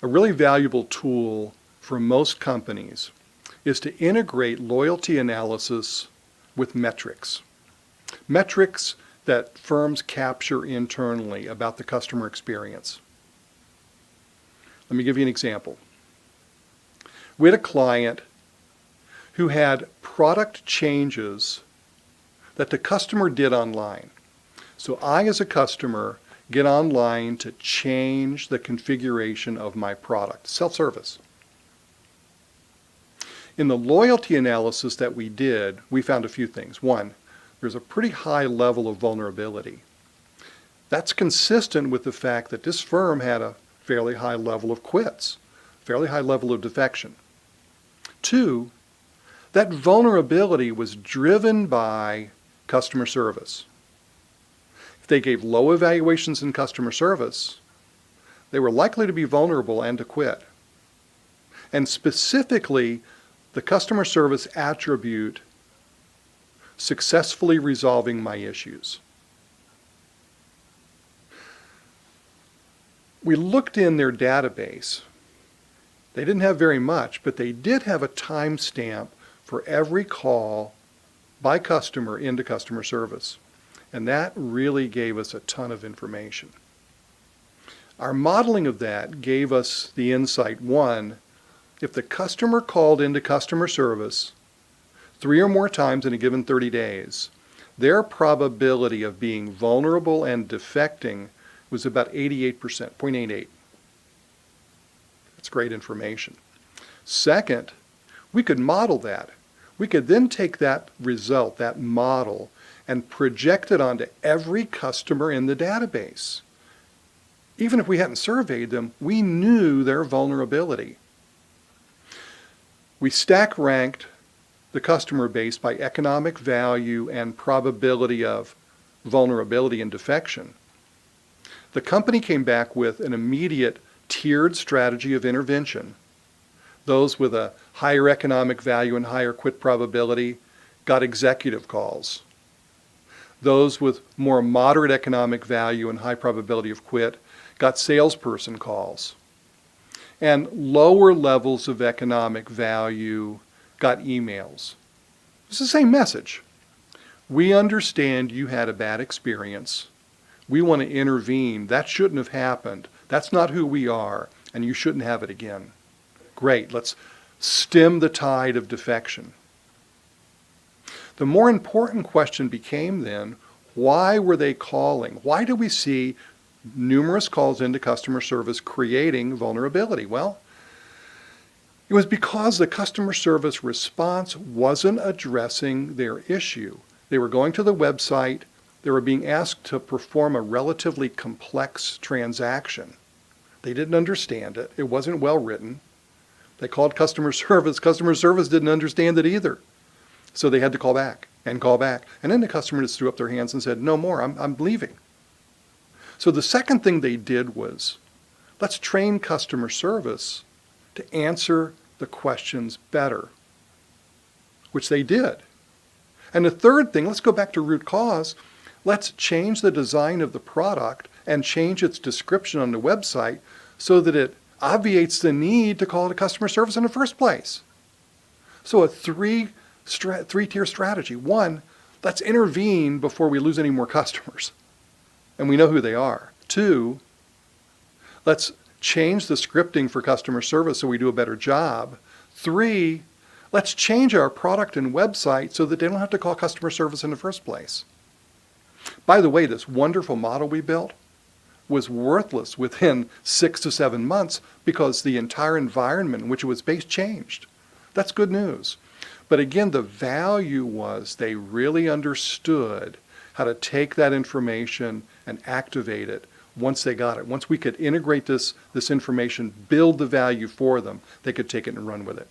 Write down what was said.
A really valuable tool for most companies is to integrate loyalty analysis with metrics. Metrics that firms capture internally about the customer experience. Let me give you an example. We had a client who had product changes that the customer did online. So I, as a customer, get online to change the configuration of my product, self-service. In the loyalty analysis that we did, we found a few things. One, there's a pretty high level of vulnerability. That's consistent with the fact that this firm had a fairly high level of quits, fairly high level of defection. Two, that vulnerability was driven by customer service. If they gave low evaluations in customer service, they were likely to be vulnerable and to quit. And specifically, the customer service attribute successfully resolving my issues. We looked in their database. They didn't have very much, but they did have a timestamp for every call by customer into customer service. And that really gave us a ton of information. Our modeling of that gave us the insight, one, if the customer called into customer service 3 or more times in a given 30 days, their probability of being vulnerable and defecting was about 88%, 0.88. That's great information. Second, we could model that. We could then take that result, that model, and project it onto every customer in the database. Even if we hadn't surveyed them, we knew their vulnerability. We stack ranked the customer base by economic value and probability of vulnerability and defection. The company came back with an immediate tiered strategy of intervention. Those with a higher economic value and higher quit probability got executive calls. Those with more moderate economic value and high probability of quit got salesperson calls. And lower levels of economic value got emails. It's the same message. We understand you had a bad experience. We want to intervene. That shouldn't have happened. That's not who we are, and you shouldn't have it again. Great, let's stem the tide of defection. The more important question became then, why were they calling? Why do we see numerous calls into customer service creating vulnerability? Well, it was because the customer service response wasn't addressing their issue. They were going to the website, they were being asked to perform a relatively complex transaction. They didn't understand it. It wasn't well written. They called customer service. Customer service didn't understand it either. So they had to call back and call back. And then the customer just threw up their hands and said, no more, I'm leaving. So the second thing they did was, let's train customer service to answer the questions better, which they did. And the third thing, let's go back to root cause. Let's change the design of the product and change its description on the website so that it obviates the need to call it a customer service in the first place. So a three-tier strategy. One, let's intervene before we lose any more customers. And we know who they are. Two, let's change the scripting for customer service so we do a better job. Three, let's change our product and website so that they don't have to call customer service in the first place. By the way, this wonderful model we built was worthless within 6 to 7 months because the entire environment in which it was based changed. That's good news. But again, the value was they really understood how to take that information and activate it once they got it. Once we could integrate this information, build the value for them, they could take it and run with it.